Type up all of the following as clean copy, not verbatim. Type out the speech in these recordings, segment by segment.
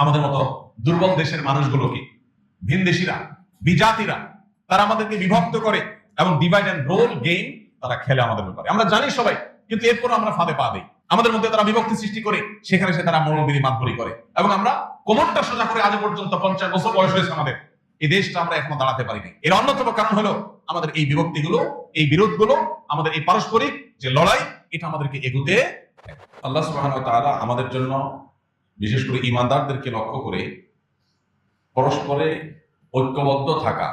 আমাদের মতো দুর্বল দেশের মানুষগুলোকে ভিনদেশীরা, বিজাতিরা তারা আমাদেরকে বিভক্ত করে এবং ডিভাইড অ্যান্ড রোল গেম তারা খেলে আমাদের ব্যাপারে। আমরা জানি সবাই, কিন্তু এরপরও আমরা ফাঁদে পা দিই। আমাদের মধ্যে তারা বিভক্তি সৃষ্টি করে, সেখানে সে তারা মৌলগিরি মাতবরি করে, এবং আমরা কোমরটা সোজা করে আজ পর্যন্ত 50 বছর বয়স হয়েছে আমাদের, এই দেশটা আমরা এখনো দাঁড়াতে পারিনি। এর অন্যতম কারণ হলো আমাদের এই বিভক্তিগুলো, এই বিরোধগুলো, আমাদের এই পারস্পরিক যে লড়াই, এটা আমাদেরকে এগুতে। আল্লাহ সুবহানাহু ওয়া তাআলা আমাদের জন্য, বিশেষ করে ঈমানদারদেরকে লক্ষ্য করে, পরস্পরে ঐক্যবদ্ধ থাকা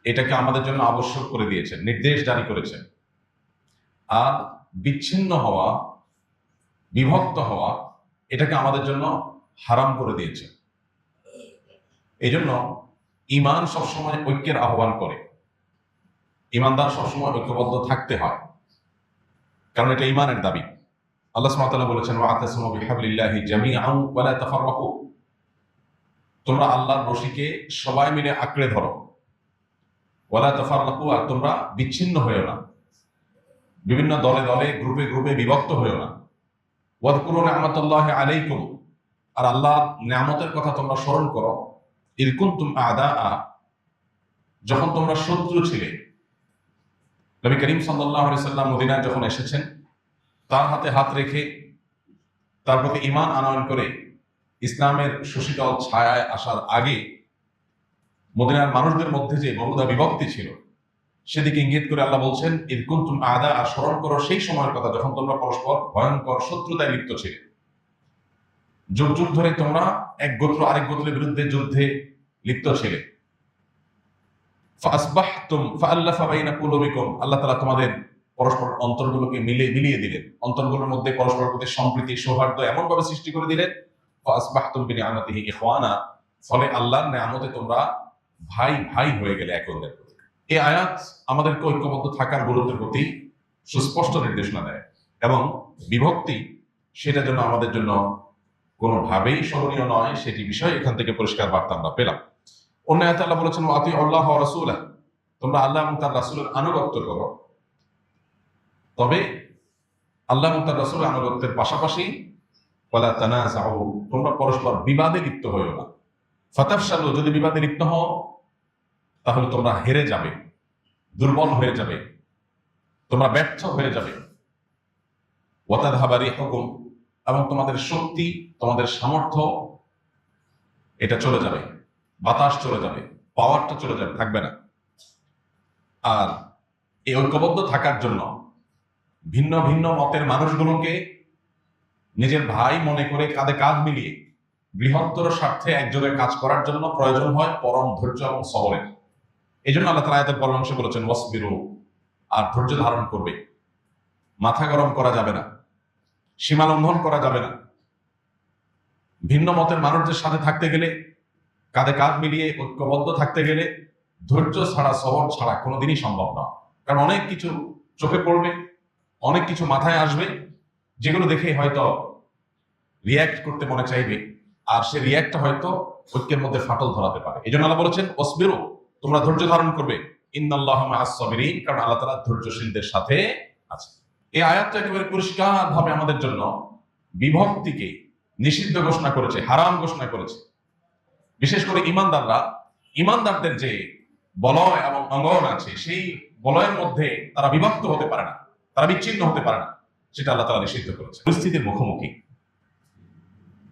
এটাকে আমাদের জন্য আবশ্যক করে দিয়েছেন, নির্দেশ জারি করেছেন। আর বিচ্ছিন্ন হওয়া, বিভক্ত হওয়া এটাকে আমাদের জন্য হারাম করে দিয়েছে। এই জন্য ঈমান সবসময় ঐক্যের আহ্বান করে, ঈমানদার সবসময় ঐক্যবদ্ধ থাকতে হয়, কারণ এটা ঈমানের দাবি। আল্লাহ সুবহানাহু ওয়া তাআলা বলেছেন, ওয়া'তাসিমু বিহাবলিল্লাহি জামিআন ওয়া লা তাফাররাকু, তোমরা আল্লাহর রশিকে সবাই মিলে আঁকড়ে ধরো, ওয়া লা তাফাররাকু, আর তোমরা বিচ্ছিন্ন হয়েও না, বিভিন্ন দলে দলে, গ্রুপে গ্রুপে বিভক্ত হয়েও না। ওয়াযকুরু নি'মাতাল্লাহি আলাইকুম, আর আল্লাহর নিয়ামতের কথা তোমরা স্মরণ করো, ইয কুনতুম আ'দাআ, যখন তোমরা শত্রু ছিলে। নবী করিম সাল্লাল্লাহু আলাইহি সাল্লাম মদিনায় যখন এসেছেন, তার হাতে হাত রেখে তার প্রতি ঈমান আনয়ন করে ইসলামের সুশীতল ছায়ায় আসার আগে মদিনার মানুষদের মধ্যে যে বহুদা বিভক্তি ছিল, সেদিকে ইঙ্গিত করে আল্লাহ বলছেন, ইয কুনতুম আ'দাআ, আর স্মরণ করো সেই সময়ের কথা যখন তোমরা পরস্পর ভয়ঙ্কর শত্রুতায় লিপ্ত ছিলে। যুগ যুগ ধরে তোমরা এক গোত্র আরেক গোত্রের বিরুদ্ধে যুদ্ধে লিপ্ত ছিলে। ফাসবাহতুম ফাআল্লাফা বাইনা কুলুবিকুম, আল্লাহ তাআলা তোমাদের পরস্পর অন্তরগুলোকে মিলিয়ে দিলেন, অন্তরগুলোর মধ্যে পরস্পরের প্রতি সম্প্রীতি, সৌহার্দ্য এমন ভাবে সৃষ্টি করে দিলেন, ফাসবাহতুম বিনিআমাতিহি ইখওয়ানা, ফলে আল্লাহর নিয়ামতে তোমরা ভাই ভাই হয়ে গেলে এক অন্যের প্রতি। এই আয়াত আমাদেরকে ঐক্যবদ্ধ থাকার গুরুত্বের প্রতি সুস্পষ্ট নির্দেশনা দেয়, এবং বিভক্তি সেটা যেন আমাদের জন্য কোনোভাবেই স্মরণীয় নয়, সেটি বিষয় এখান থেকে পরিষ্কার বার্তা আমরা পেলাম। অন্য আয়াতে আল্লাহ বলেছেন, ওয়াতিউল্লাহ ওয়া রাসূলাহ, তোমরা আল্লাহ এবং তার রাসূলের আনুগত্য করো। তবে আল্লাহ এবং তার রাসূলের আনুগত্যের পাশাপাশি ওয়ালা তানাযাউ, তোমরা পরস্পর বিবাদে লিপ্ত হইও না। ফাতাফশালু, যদি বিবাদে লিপ্ত হও তাহলে তোমরা হেরে যাবে, দুর্বল হয়ে যাবে, তোমরা ব্যর্থ হয়ে যাবে। ওয়াতাযহাবা রিহুকুম, এবং তোমাদের শক্তি, তোমাদের সামর্থ্য এটা চলে যাবে, বাতাস চলে যাবে, পাওয়ারটা চলে যাবে, থাকবে না। আর এই ঐক্যবদ্ধ থাকার জন্য ভিন্ন ভিন্ন মতের মানুষগুলোকে নিজের ভাই মনে করে কাঁধে কাঁধ মিলিয়ে বৃহত্তর স্বার্থে একযোগে কাজ করার জন্য প্রয়োজন হয় পরম ধৈর্য এবং সবরের। এই জন্য আল্লাহ তাআলা আয়াতের পরের অংশে বলেছেন, ওয়াসবিরু, আর ধৈর্য ধারণ করবে, মাথা গরম করা যাবে না, সীমা লঙ্ঘন করা যাবে না। ভিন্ন মতের মানুষদের সাথে থাকতে গেলে, কাঁধে কাঁধ মিলিয়ে ঐক্যবদ্ধ থাকতে গেলে ধৈর্য ছাড়া, সবর ছাড়া কোনোদিনই সম্ভব না। কারণ অনেক কিছু চোখে পড়বে, অনেক কিছু মাথায় আসবে, যেগুলো দেখে হয়তো রিয়্যাক্ট করতে মনে চাইবে, আর সে রিয়্যাক্টটা হয়তো ঐক্যের মধ্যে ফাটল ধরাতে পারে। এই জন্য আল্লাহ বলেছেন, ওয়াসবিরু, তোমরা ধৈর্য ধারণ করবে, ইন্নাল্লাহা মা'আস সাবিরিন, কারণ আল্লাহ তাআলা ধৈর্যশীলদের সাথে আছে। এই আয়াতটা একেবারে পরিষ্কার ভাবে আমাদের জন্য বিভক্তিকে নিষিদ্ধ ঘোষণা করেছে, হারাম ঘোষণা করেছে। বিশেষ করে ইমানদারদের যে বলয় এবং অঙ্গন আছে, সেই বলয়ের মধ্যে তারা বিভক্ত হতে পারে না, তারা বিচ্ছিন্ন হতে পারে না, সেটা আল্লাহ তাআলা নিষিদ্ধ করেছে। পরিস্থিতির মুখোমুখি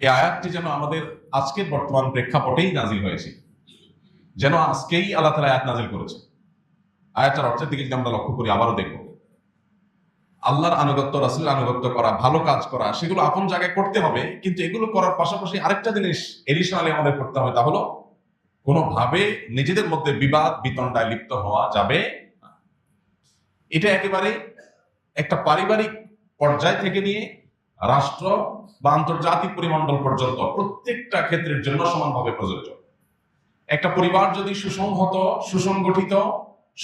এই আয়াতটি যেন আমাদের আজকের বর্তমান প্রেক্ষাপটেই নাজিল হয়েছে, যেন আজকেই আল্লাহ তাআলা আয়াত নাজিল করেছে। আয়াতের অর্থের দিকে যদি আমরা লক্ষ্য করি, আবারও দেখব আল্লাহর আনুগত্য, রাসূলের আনুগত্য করা, ভালো কাজ করা, সেগুলো আপন জায়গায় করতে হবে, কিন্তু এগুলো করার পাশাপাশি আরেকটা জিনিস এডিশনালি আমাদের করতে হবে, তা হলো কোনোভাবে নিজেদের মধ্যে বিবাদ বিতণ্ডায় লিপ্ত হওয়া যাবে না। এটা একেবারে একটা পারিবারিক পর্যায় থেকে নিয়ে রাষ্ট্র বা আন্তর্জাতিক পরিমণ্ডল পর্যন্ত প্রত্যেকটা ক্ষেত্রের জন্য সমানভাবে প্রযোজ্য। একটা পরিবার যদি সুসংহত, সুসংগঠিত,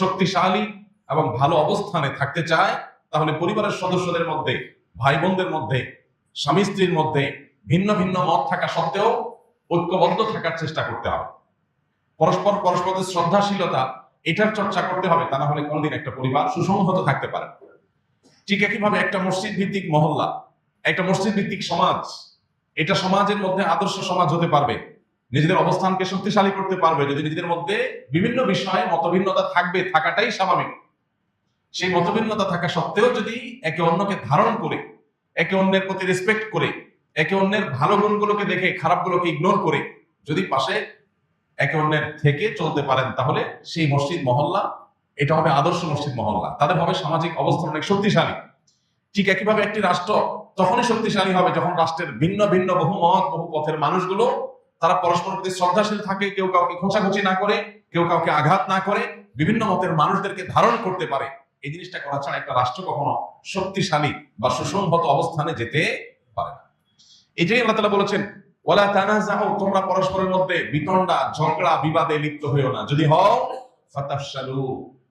শক্তিশালী এবং ভালো অবস্থানে থাকতে চায়, তাহলে পরিবারের সদস্যদের মধ্যে, ভাই বোনদের মধ্যে, স্বামী স্ত্রীর মধ্যে ভিন্ন ভিন্ন মত থাকা সত্ত্বেও ঐক্যবদ্ধ থাকার চেষ্টা করতে হবে। পরস্পরের শ্রদ্ধাশীলতা, এটার চর্চা করতে হবে, তা না হলে কোনোদিন একটা পরিবার সুসংহত থাকতে পারে। ঠিক একইভাবে একটা মসজিদ ভিত্তিক মহল্লা, একটা মসজিদ ভিত্তিক সমাজ, এটা সমাজের মধ্যে আদর্শ সমাজ হতে পারবে, নিজেদের অবস্থানকে শক্তিশালী করতে পারবে যদি নিজেদের মধ্যে বিভিন্ন বিষয়ে মতভিন্নতা থাকবে, থাকাটাই স্বাভাবিক। সেই মতভিন্নতা থাকা সত্ত্বেও যদি একে অন্যকে ধারণ করে, একে অন্যের প্রতি রেসপেক্ট করে, একে অন্যের ভালো গুণগুলোকে দেখে খারাপগুলোকে ইগনোর করে যদি পাশে একে অন্যের থেকে চলতে পারেন, তাহলে সেই মসজিদ মহল্লা এটা হবে আদর্শ মসজিদ মহল্লা। তাদের হবে সামাজিক অবস্থান অনেক শক্তিশালী। ঠিক একইভাবে একটি রাষ্ট্র তখনই শক্তিশালী হবে যখন রাষ্ট্রের ভিন্ন ভিন্ন বহু মত বহু পথের মানুষগুলো তারা পরস্পর প্রতি শ্রদ্ধাশীল থাকে, কেউ কাউকে খোঁচাখুচি না করে, কেউ কাউকে আঘাত না করে, বিভিন্ন মতের মানুষদেরকে ধারণ করতে পারে। এই জিনিসটা করা ছাড়া একটা রাষ্ট্র কখনো শক্তিশালী বা সুসংহত অবস্থানে যেতে পারে না। এই যে আল্লাহ তাআলা বলেছেন, ওয়ালা তানাযাউ, তোমরা পরস্পরের মধ্যে বিতণ্ডা ঝগড়া বিবাদে লিপ্ত হইও না, যদি হও ফাতাফশালু,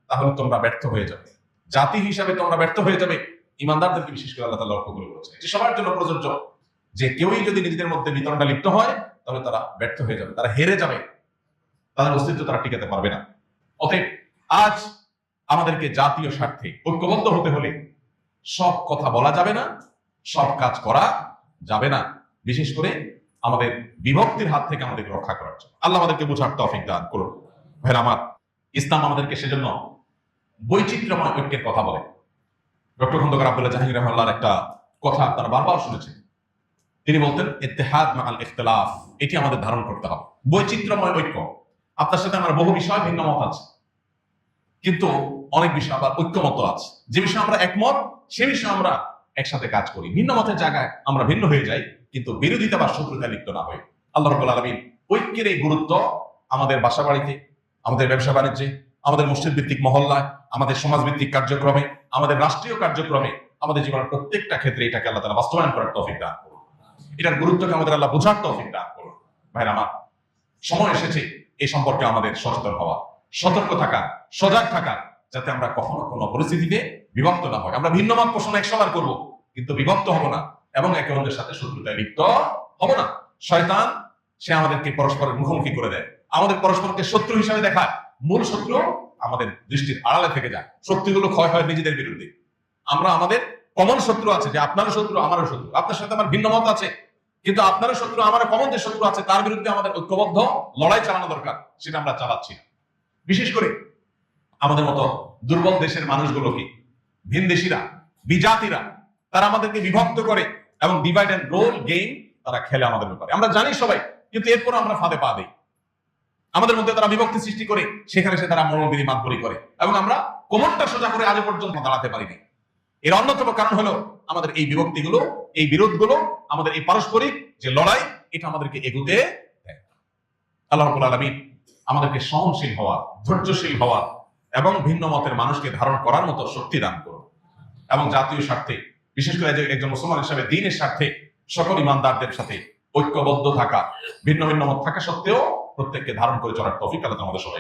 তাহলে তোমরা ব্যর্থ হয়ে যাবে, জাতি হিসাবে তোমরা ব্যর্থ হয়ে যাবে। ইমানদারদেরকে বিশেষ করে আল্লাহ তাআলা লক্ষ্য করে বলেছেন, এটি সবার জন্য প্রযোজ্য যে কেউই যদি নিজেদের মধ্যে বিতণ্ডা লিপ্ত হয় তাহলে তারা ব্যর্থ হয়ে যাবে, তারা হেরে যাবে, তাদের অস্তিত্ব তারা টিকাতে পারবে না। অতএব আজ আমাদেরকে জাতীয় স্বার্থে ঐক্যবদ্ধ হতে হলে সব কথা বলা যাবে না, সব কাজ করা যাবে না, বিশেষ করে আমাদের বিভক্তির হাত থেকে আমাদেরকে রক্ষা করার জন্য। আল্লাহ আমাদেরকে বোঝার তৌফিক দান করুন। ভাইরা আমার, ইসলাম আমাদেরকে সেজন্য বৈচিত্র্যময় ঐক্যের কথা বলে। ডক্টর খন্দকার আব্দুল্লাহ জাহাঙ্গীর রাহিমাহুল্লাহর একটা কথা আপনারা বারবার শুনেছেন, তিনি বলতেন ইত্তেহাদ মাআল ইখতিলাফ, এটি আমাদের ধারণ করতে হবে। বৈচিত্র্যময় ঐক্য, আপনার সাথে আমার বহু বিষয় ভিন্ন মত আছে, কিন্তু অনেক বিষয় আবার ঐক্যমত আছে। যে বিষয়ে আমরা একমত সে বিষয়ে আমরা একসাথে কাজ করি, ভিন্ন মতের জায়গায় আমরা ভিন্ন হয়ে যাই, কিন্তু বিরোধিতা বা শত্রুতা লিপ্ত না হই। আল্লাহ রাব্বুল আলামিন ঐক্যের এই গুরুত্ব আমাদের বাসা বাড়িতে, আমাদের ব্যবসা বাণিজ্যে, আমাদের মসজিদ ভিত্তিক মহল্লায়, আমাদের সমাজ ভিত্তিক কার্যক্রমে, আমাদের রাষ্ট্রীয় কার্যক্রমে, আমাদের জীবনের প্রত্যেকটা ক্ষেত্রে এটাকে আল্লাহ তাআলা বাস্তবায়ন করার তৌফিক দান করুন। এটার গুরুত্বকে আমাদের আল্লাহ বোঝার তৌফিক দান করুন। ভাইরা আমার, সময় এসেছে এই সম্পর্কে আমাদের সচেতন হওয়া, সতর্ক থাকা, সজাগ থাকা, যাতে আমরা কখনো কোনো পরিস্থিতিতে বিভক্ত না হয়। আমরা ভিন্ন মত পোষণ একসময় করব, কিন্তু বিভক্ত হব না এবং একে অন্যের সাথে শত্রুতায় লিপ্ত হব না। শয়তান সে আমাদেরকে পরস্পরের মুখোমুখি করে দেয়, আমাদের পরস্পরকে শত্রু হিসাবে দেখায়। মূল শত্রু আমাদের দৃষ্টির আড়ালে থেকে যায়, শক্তিগুলো ক্ষয় হয় নিজেদের বিরুদ্ধে। আমরা আমাদের কমন শত্রু আছে, যে আপনারও শত্রু আমারও শত্রু, আপনার সাথে আমার ভিন্ন মত আছে, কিন্তু আপনারও শত্রু আমারও কমন যে শত্রু আছে তার বিরুদ্ধে আমাদের ঐক্যবদ্ধ লড়াই চালানো দরকার, সেটা আমরা চালাচ্ছি না। বিশেষ করে আমাদের মতো দুর্বল দেশের মানুষগুলোকে ভিনদেশীরা, বিজাতিরা তারা আমাদেরকে বিভক্ত করে এবং ডিভাইড এন্ড রোল গেম তারা খেলে আমাদের ব্যাপারে। আমরা জানি সবাই, কিন্তু এরপর আমরা ফাঁদে পা দিই। আমাদের মধ্যে তারা বিভক্তি সৃষ্টি করে, সেখানে সে তারা মনোবিধি মাতবরি করে এবং আমরা কোমরটা সোজা করে আজ পর্যন্ত দাঁড়াতে পারিনি। এর অন্যতম কারণ হলো আমাদের এই বিভক্তিগুলো, এই বিরোধগুলো, আমাদের এই পারস্পরিক যে লড়াই, এটা আমাদেরকে এগুতে দেয়। আল্লাহ রাব্বুল আলামিন আমাদেরকে সহনশীল হওয়া, ধৈর্যশীল হওয়া এবং ভিন্ন মতের মানুষকে ধারণ করার মতো শক্তি দান করুন। এবং জাতীয় স্বার্থে, বিশেষ করে একজন মুসলমান হিসেবে দ্বীনের স্বার্থে সকল ইমানদারদের সাথে ঐক্যবদ্ধ থাকা, ভিন্ন ভিন্ন মত থাকা সত্ত্বেও প্রত্যেককে ধারণ করে চলার তৌফিক আল্লাহ আমাদের সবাই